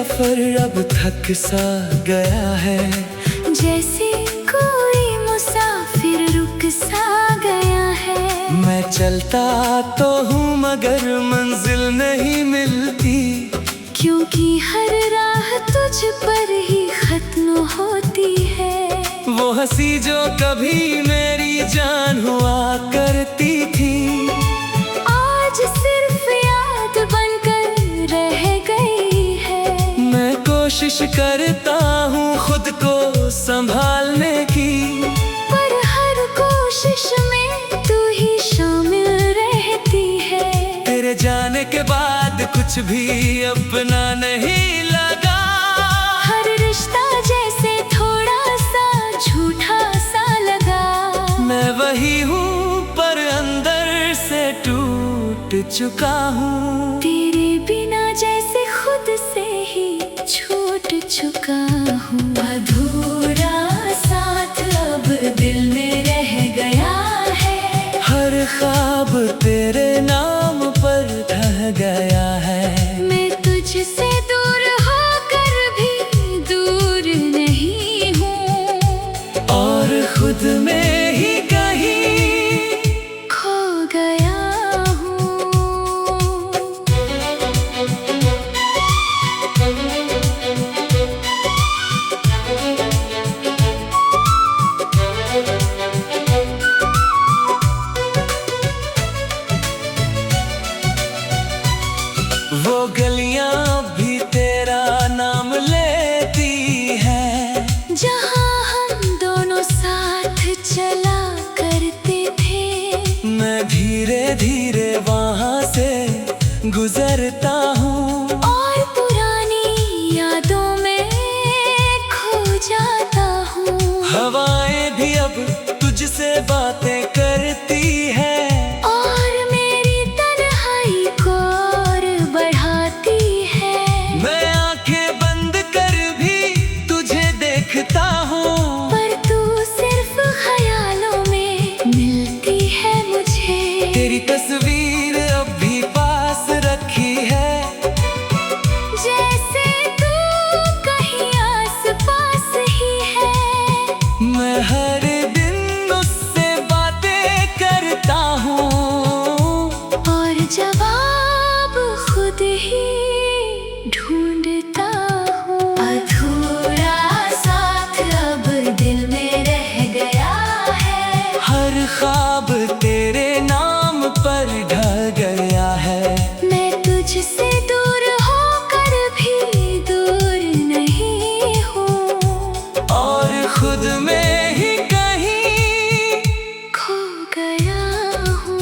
सफर अब थक सा गया है, जैसे कोई मुसाफिर रुक सा गया है। मैं चलता तो हूँ मगर मंजिल नहीं मिलती, क्योंकि हर राह तुझ पर ही खत्म होती है। वो हंसी जो कभी मेरी जान हुआ करती थी, आज सिर्फ याद बनकर रह गई है। मैं कोशिश करता हूँ खुद को संभालने की, पर हर कोशिश में तू ही शामिल रहती है। तेरे जाने के बाद कुछ भी अपना नहीं लगा। हर रिश्ता जैसे थोड़ा सा झूठा सा लगा। मैं वही हूँ पर अंदर से टूट चुका हूँ, तेरे बिना जैसे खुद से ही छूट चुका हूँ। अधूरा साथ अब दिल में रह गया है, हर ख्वाब तेरे नाम पर ढह गया है। मैं तुझसे दूर होकर भी दूर नहीं हूँ, और खुद में ही कहीं खो गया हूँ। वो गलियां भी तेरा नाम लेती हैं, जहाँ हम दोनों साथ चला करते थे। मैं धीरे धीरे वहाँ से गुजरता हूँ, और पुरानी यादों में खो जाता हूँ। हवाएं भी अब तुझसे बातें करती है, और मेरी तन्हाई को और बढ़ाती है। मैं आंखें बंद कर भी तुझे देखता हूँ, पर तू सिर्फ ख्यालों में मिलती है मुझे। तेरी तस्वीर अब भी पास रखी है, जैसे तू कहीं आस पास ही है। मैं हर दिन उससे बातें करता हूँ, और जवाब खुद ही ढूंढता हूँ। अधूरा साथ अब दिल में रह गया है, हर ख्वाब तेरे नाम पर ढह गया है। मैं तुझसे दूर होकर भी दूर नहीं हूँ, और खुद में ही कहीं खो गया हूँ।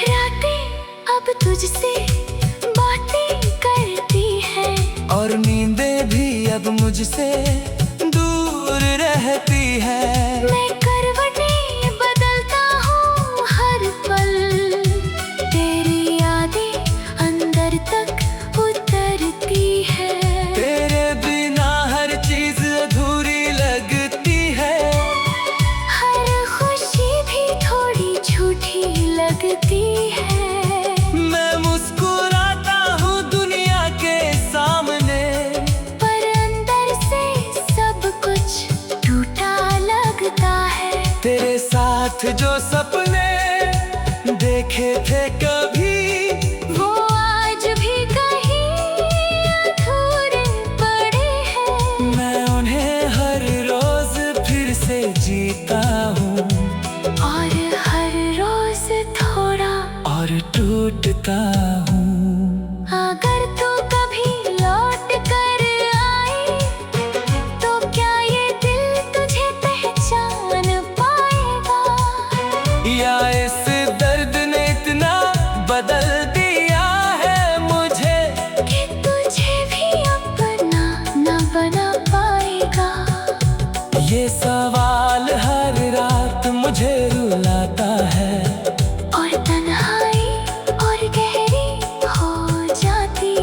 रातें अब तुझसे बातें करती हैं, और नींदें भी अब मुझसे दूर रहती है। मैं करवटें बदलता हूँ हर पल। तेरी यादें अंदर तक उतरती है, तेरे बिना हर चीज अधूरी लगती है, हर खुशी भी थोड़ी झूठी लगती है। मैं मुस्कुराता हूँ दुनिया के सामने, पर अंदर से सब कुछ टूटा लगता है। तेरे साथ जो सपने देखे थे कभी, वो आज भी कहीं अधूरे पड़े हैं। मैं उन्हें हर रोज फिर से जीता हूँ, और हर रोज थोड़ा और टूटता हूँ। अगर तू कभी लौट कर आए, तो क्या ये दिल तुझे पहचान पाएगा? या इस दर्द ने इतना बदल दिया है मुझे, कि तुझे भी अपना न बना पाएगा। ये सवाल हर रात मुझे रुलाता है, और तन्हाई और गहरी हो जाती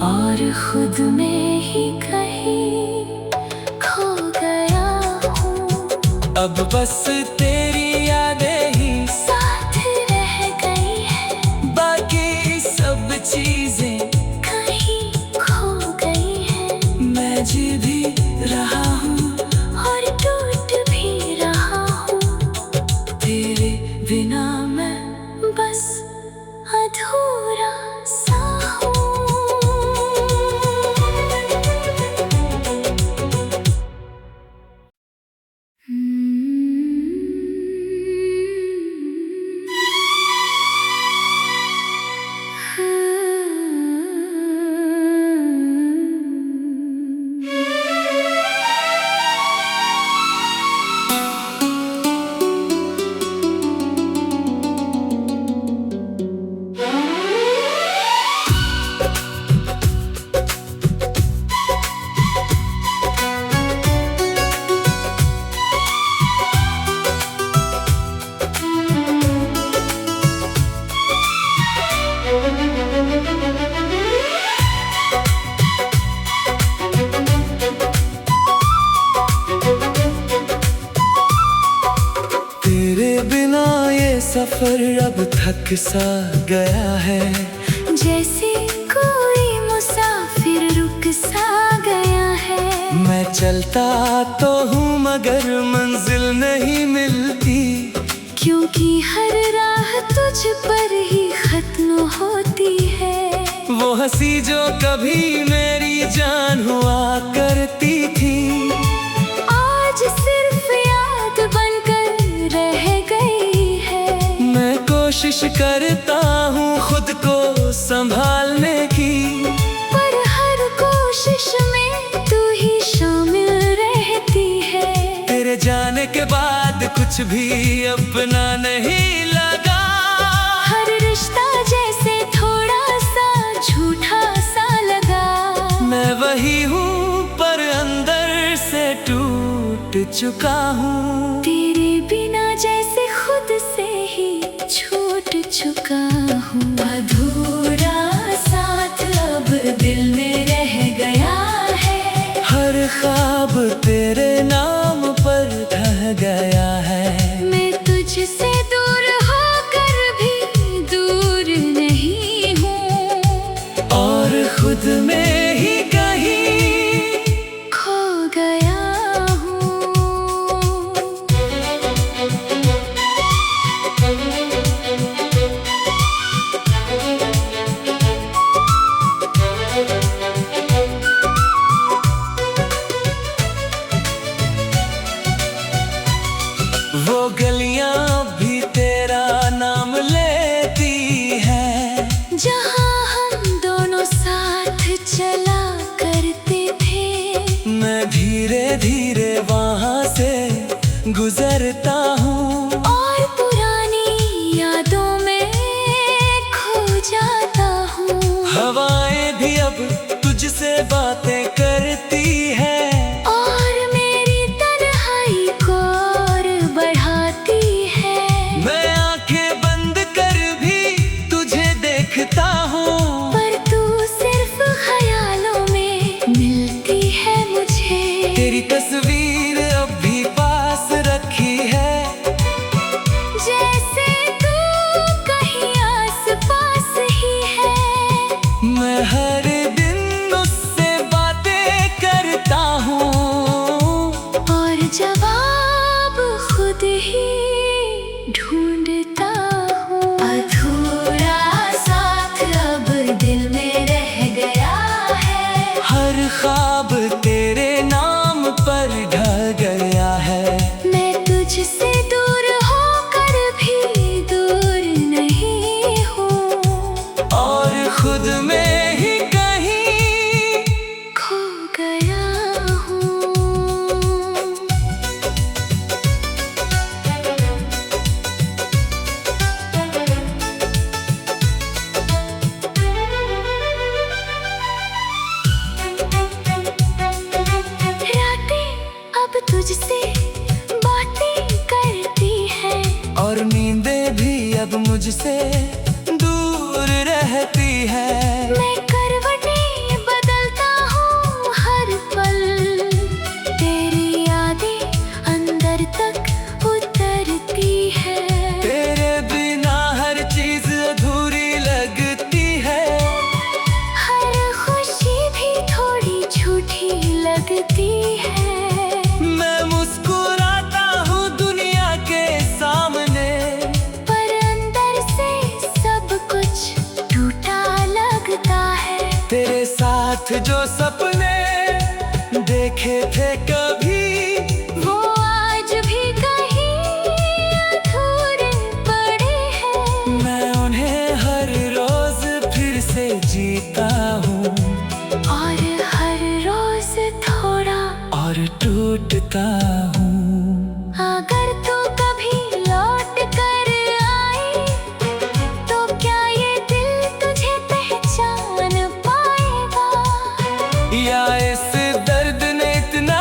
और खुद में ही कहीं खो गया हूँ। अब बस तेरी यादें ही साथ रह गई है, बाकी सब चीजें कहीं खो गई है। मैं जी भी रहा हूँ और टूट भी रहा हूँ, तेरे बिना मैं बस अधूरा सा हूँ। तेरे बिना ये सफर अब थक सा गया है, जैसे कोई मुसाफिर रुक सा गया है। मैं चलता तो हूँ मगर मंजिल नहीं मिलती, क्योंकि हर राह तुझ पर ही खत्म होती है। वो हंसी जो कभी मेरी जान हुआ करती थी, आज सिर्फ याद बनकर रह गई है। मैं कोशिश करता हूँ खुद को संभालने की, पर हर कोशिश में तू ही शामिल रहती है। तेरे जाने के बाद कुछ भी अपना नहीं लगा। हर रिश्ता जैसे थोड़ा सा झूठा सा लगा। मैं वही हूँ पर अंदर से टूट चुका हूँ, तेरे बिना जैसे खुद से ही छूट चुका हूँ। अधूरा साथ अब दिल में रह गया है, हर ख्वाब तेरे नाम पर ढह गया है। मैं तुझसे दूर होकर भी दूर नहीं हूँ, और खुद में ही कहीं खो गया हूँ। वो गलियां भी तेरा नाम लेती हैं, जहाँ हम दोनों साथ चला करते थे। मैं धीरे धीरे वहाँ से गुजरता हूँ, और पुरानी यादों में खो जाता हूँ। हवाएं भी अब तुझसे बातें करती हैं, और मेरी तन्हाई को और बढ़ाती है। मैं आंखें बंद कर भी तुझे देखता हूँ, पर तू सिर्फ ख्यालों में मिलती है मुझे। तेरी तस्वीर अब भी पास रखी है, जैसे तू कहीं आस पास ही है। मैं हर दिन उससे बातें करता हूँ, और जवाब खुद ही ढूंढता हूँ। अधूरा साथ अब दिल में रह गया है, हर ख्वाब तेरे नाम पर ढह गया है। मैं तुझसे दूर होकर भी दूर नहीं हूँ, और खुद में ही कहीं खो गया हूँ। रातें अब तुझसे बातें करती हैं, और नींदें भी अब मुझसे दूर रहती है। मैं करवटें साथ जो सपने देखे थे कभी, वो आज भी कहीं अधूरे पड़े हैं। मैं उन्हें हर रोज फिर से जीता हूँ, और हर रोज थोड़ा और टूटता हूँ। अगर तू कभी लौट कर आए, तो क्या ये दिल तुझे पहचान पाएगा? या इस दर्द ने इतना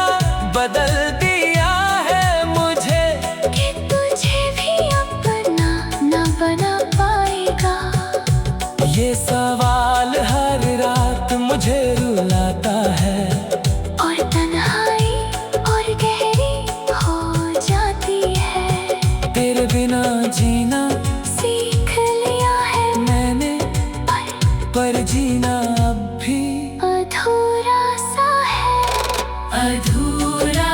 बदल दिया है मुझे कि तुझे भी अपना न बना पाएगा? ये सवाल हर रात मुझे रुलाता है, और तन्हाई और गहरी हो जाती है। तेरे बिना जीना सीख लिया है मैंने, पर जीना अब भी अधूरा सा है। अधूरा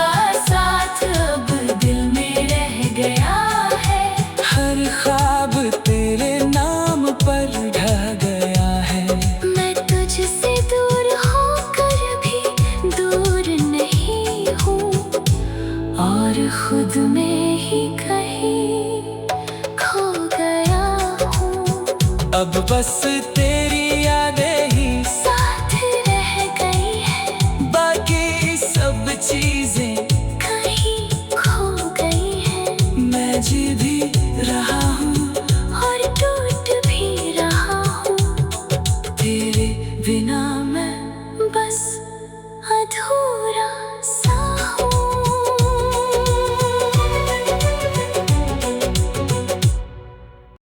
साथ अब दिल में रह गया है। हर ख्वाब तेरे नाम पर ढह गया है। मैं तुझसे दूर होकर भी दूर नहीं हूँ, और खुद में ही कहीं खो गया हूँ। अब बस